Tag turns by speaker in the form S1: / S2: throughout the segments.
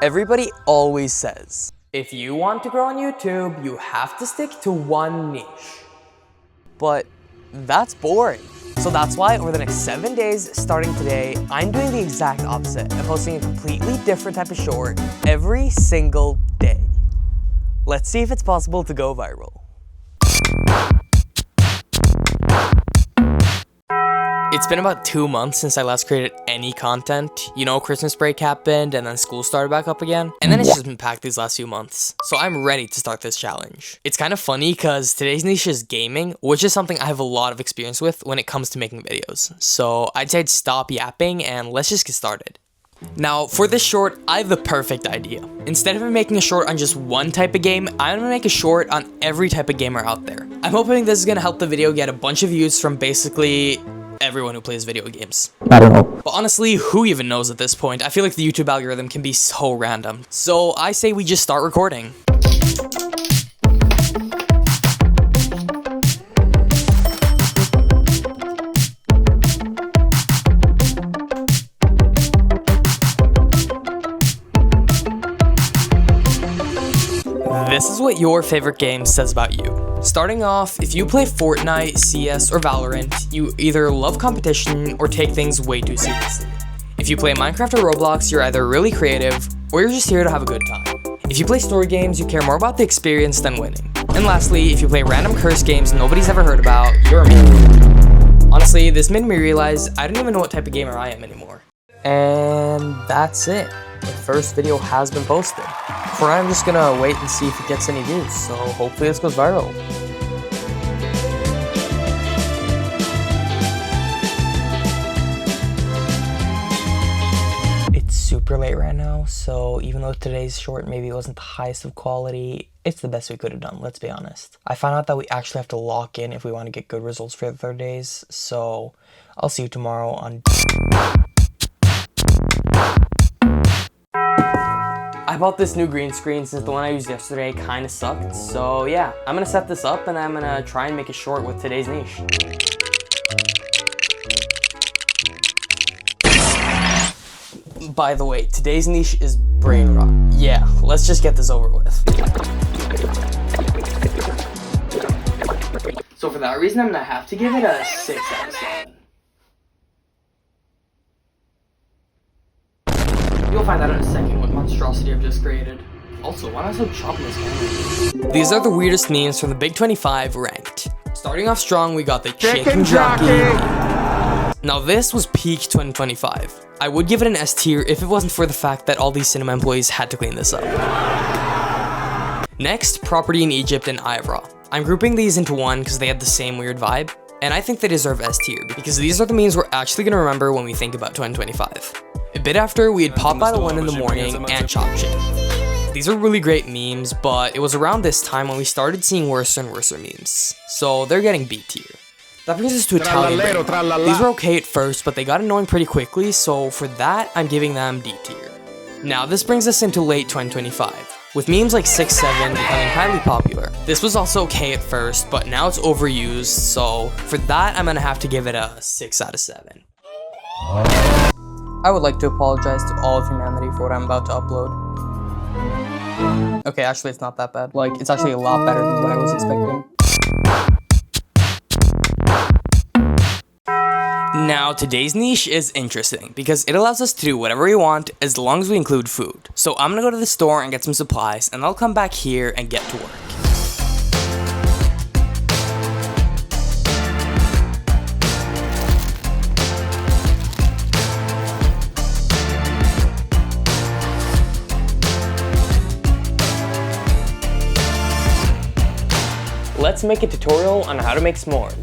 S1: Everybody always says, if you want to grow on YouTube, you have to stick to one niche. But that's boring. So that's why over the next 7 days, starting today, I'm doing the exact opposite and posting a completely different type of short every single day. Let's see if it's possible to go viral. It's been about 2 months since I last created any content. You know, Christmas break happened and then school started back up again. And then it's just been packed these last few months. So I'm ready to start this challenge. It's kind of funny because today's niche is gaming, which is something I have a lot of experience with when it comes to making videos. So I'd say I'd stop yapping and let's just get started. Now, for this short, I have the perfect idea. Instead of making a short on just one type of game, I'm gonna make a short on every type of gamer out there. I'm hoping this is gonna help the video get a bunch of views from basically everyone who plays video games.
S2: I don't know.
S1: But honestly, who even knows at this point? I feel like the YouTube algorithm can be so random. So I say we just start recording. This is what your favorite game says about you. Starting off, if you play Fortnite, CS, or Valorant, you either love competition or take things way too seriously. If you play Minecraft or Roblox, you're either really creative or you're just here to have a good time. If you play story games, you care more about the experience than winning. And lastly, if you play random curse games nobody's ever heard about, you're a meme. Honestly, this made me realize I don't even know what type of gamer I am anymore. And that's it. The first video has been posted. For now, I'm just gonna wait and see if it gets any views, so hopefully this goes viral. It's super late right now, so even though today's short maybe wasn't the highest of quality, it's the best we could have done, let's be honest. I found out that we actually have to lock in if we want to get good results for the 30 days, so I'll see you tomorrow on... I bought this new green screen since the one I used yesterday kind of sucked, so yeah, I'm gonna set this up and I'm gonna try and make a short with today's niche. By the way, today's niche is brain rot. Yeah, let's just get this over with. So for that reason, I'm gonna have to give it a 6 out of 7. You'll find out in a second what monstrosity I've just created. Also, why am I so choppy in this camera? These are the weirdest memes from the Big 25 ranked. Starting off strong, we got the chicken jockey. Now this was peak 2025. I would give it an S tier if it wasn't for the fact that all these cinema employees had to clean this up. Next, property in Egypt and Ivra. I'm grouping these into one because they have the same weird vibe, and I think they deserve S tier because these are the memes we're actually gonna remember when we think about 2025. A bit after, we had Pop by the One in the Morning and Chop Chicken. These are really great memes, but it was around this time when we started seeing worse and worse memes. So they're getting B tier. That brings us to Italian Brain. These were okay at first, but they got annoying pretty quickly, so for that, I'm giving them D tier. Now this brings us into late 2025, with memes like 6-7 becoming highly popular. This was also okay at first, but now it's overused, so for that, I'm gonna have to give it a 6 out of 7. I would like to apologize to all of humanity for what I'm about to upload. Okay, actually it's not that bad. Like, it's actually a lot better than what I was expecting. Now, today's niche is interesting because it allows us to do whatever we want as long as we include food. So I'm gonna go to the store and get some supplies and I'll come back here and get to work. Let's make a tutorial on how to make s'mores.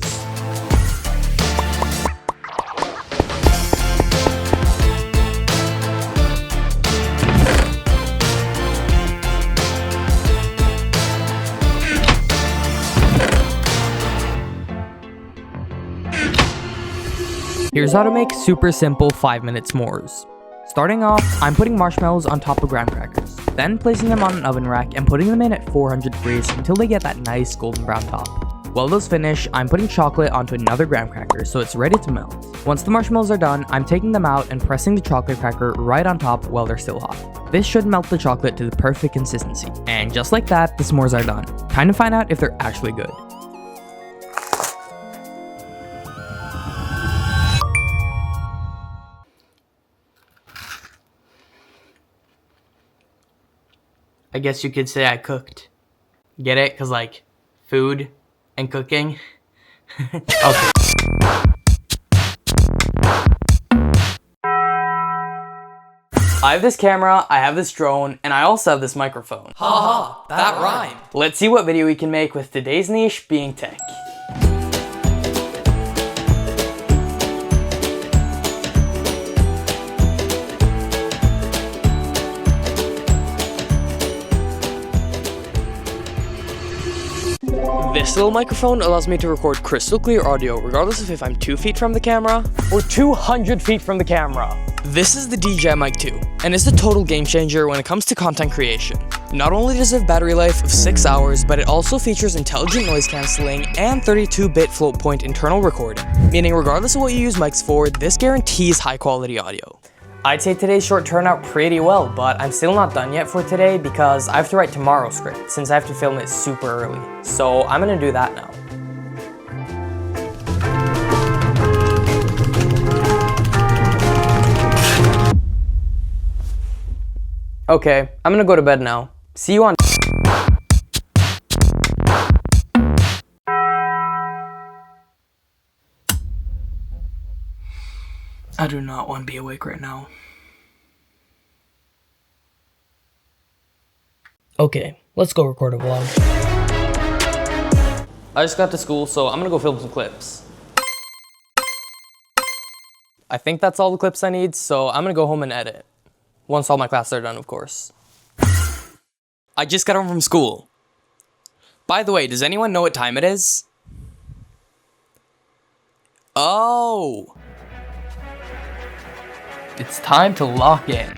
S1: Here's how to make super simple 5-minute s'mores. Starting off, I'm putting marshmallows on top of graham crackers, then placing them on an oven rack and putting them in at 400 degrees until they get that nice golden brown top. While those finish, I'm putting chocolate onto another graham cracker so it's ready to melt. Once the marshmallows are done, I'm taking them out and pressing the chocolate cracker right on top while they're still hot. This should melt the chocolate to the perfect consistency. And just like that, the s'mores are done. Time to find out if they're actually good. I guess you could say I cooked. Get it? Cause like, food and cooking. Okay. I have this camera, I have this drone, and I also have this microphone.
S2: Haha, that rhymed.
S1: Let's see what video we can make with today's niche being tech. This little microphone allows me to record crystal clear audio regardless of if I'm 2 feet from the camera or 200 feet from the camera. This is the DJI Mic 2, and it's a total game changer when it comes to content creation. Not only does it have battery life of 6 hours, but it also features intelligent noise cancelling and 32-bit float point internal recording, meaning regardless of what you use mics for, this guarantees high quality audio. I'd say today's short turned out pretty well, but I'm still not done yet for today because I have to write tomorrow's script since I have to film it super early. So I'm gonna do that now. Okay, I'm gonna go to bed now. See you on. I do not want to be awake right now. Okay, let's go record a vlog. I just got to school, so I'm gonna go film some clips. I think that's all the clips I need, so I'm gonna go home and edit. Once all my classes are done, of course. I just got home from school. By the way, does anyone know what time it is? Oh! It's time to lock in.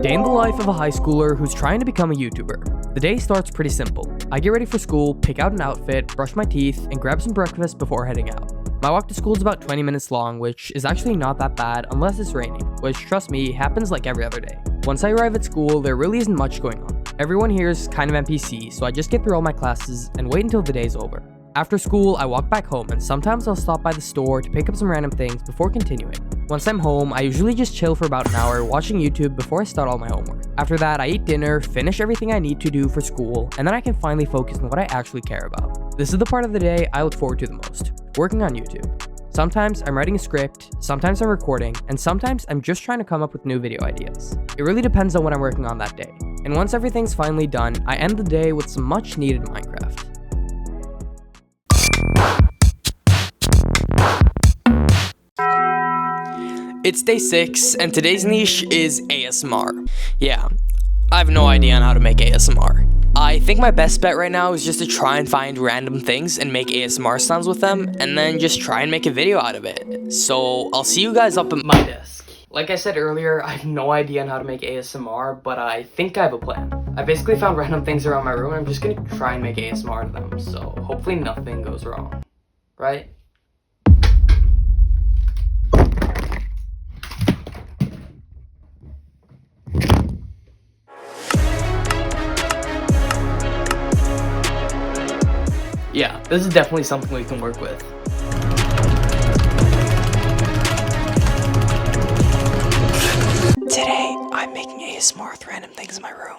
S1: Day in the life of a high schooler who's trying to become a YouTuber. The day starts pretty simple. I get ready for school, pick out an outfit, brush my teeth, and grab some breakfast before heading out. My walk to school is about 20 minutes long, which is actually not that bad unless it's raining, which, trust me, happens like every other day. Once I arrive at school, there really isn't much going on. Everyone here is kind of NPC, so I just get through all my classes and wait until the day's over. After school, I walk back home, and sometimes I'll stop by the store to pick up some random things before continuing. Once I'm home, I usually just chill for about an hour watching YouTube before I start all my homework. After that, I eat dinner, finish everything I need to do for school, and then I can finally focus on what I actually care about. This is the part of the day I look forward to the most, working on YouTube. Sometimes I'm writing a script, sometimes I'm recording, and sometimes I'm just trying to come up with new video ideas. It really depends on what I'm working on that day. And once everything's finally done, I end the day with some much needed Minecraft. It's day 6, and today's niche is ASMR. Yeah, I have no idea on how to make ASMR. I think my best bet right now is just to try and find random things and make ASMR sounds with them, and then just try and make a video out of it. So I'll see you guys up at my desk. Like I said earlier, I have no idea on how to make ASMR, but I think I have a plan. I basically found random things around my room, and I'm just gonna try and make ASMR to them, so hopefully nothing goes wrong. Right? Yeah, this is definitely something we can work with. Today, I'm making ASMR with random things in my room.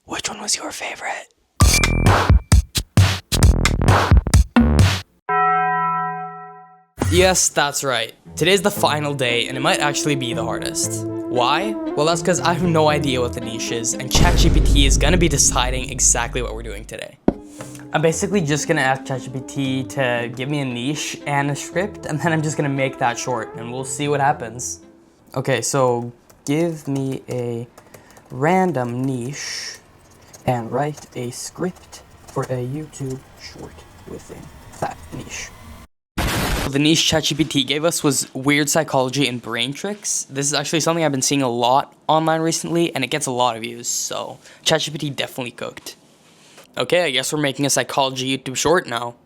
S1: Which one was your favorite? Yes, that's right. Today's the final day, and it might actually be the hardest. Why? Well, that's because I have no idea what the niche is, and ChatGPT is gonna be deciding exactly what we're doing today. I'm basically just gonna ask ChatGPT to give me a niche and a script, and then I'm just gonna make that short, and we'll see what happens. Okay, so give me a random niche and write a script for a YouTube short within that niche. The niche ChatGPT gave us was weird psychology and brain tricks. This is actually something I've been seeing a lot online recently, and it gets a lot of views, so ChatGPT definitely cooked. Okay, I guess we're making a psychology YouTube short now.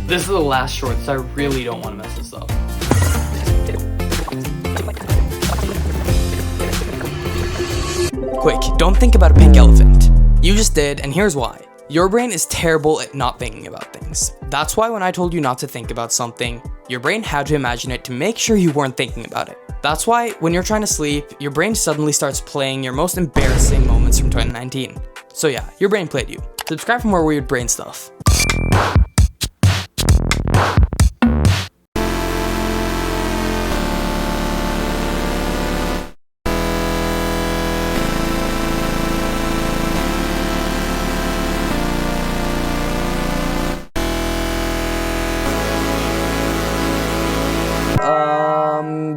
S1: This is the last short, so I really don't want to mess this up. Quick, don't think about a pink elephant. You just did, and here's why. Your brain is terrible at not thinking about things. That's why when I told you not to think about something, your brain had to imagine it to make sure you weren't thinking about it. That's why when you're trying to sleep, your brain suddenly starts playing your most embarrassing moments from 2019. So yeah, your brain played you. Subscribe for more weird brain stuff.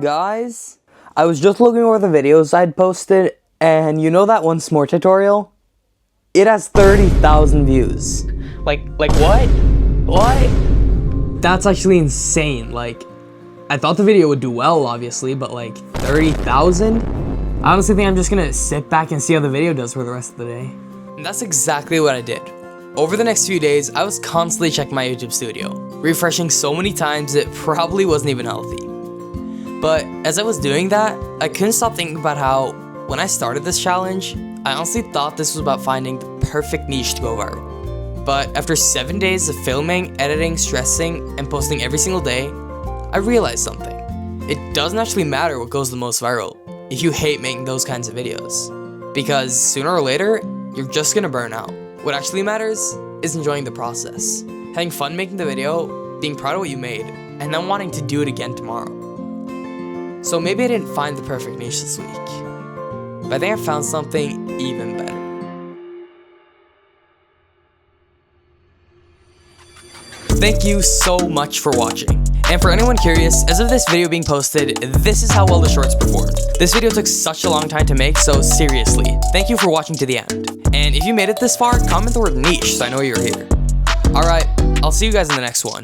S1: Guys, I was just looking over the videos I'd posted, and you know that one s'more tutorial? It has 30,000 views. Like what? What? That's actually insane. Like, I thought the video would do well, obviously, but like 30,000? I honestly think I'm just gonna sit back and see how the video does for the rest of the day. And that's exactly what I did. Over the next few days, I was constantly checking my YouTube studio, refreshing so many times it probably wasn't even healthy. But as I was doing that, I couldn't stop thinking about how, when I started this challenge, I honestly thought this was about finding the perfect niche to go viral. But after 7 days of filming, editing, stressing, and posting every single day, I realized something. It doesn't actually matter what goes the most viral if you hate making those kinds of videos. Because sooner or later, you're just gonna burn out. What actually matters is enjoying the process. Having fun making the video, being proud of what you made, and then wanting to do it again tomorrow. So maybe I didn't find the perfect niche this week, but I think I found something even better. Thank you so much for watching. And for anyone curious, as of this video being posted, this is how well the shorts performed. This video took such a long time to make, so seriously, thank you for watching to the end. And if you made it this far, comment the word niche so I know you're here. Alright, I'll see you guys in the next one.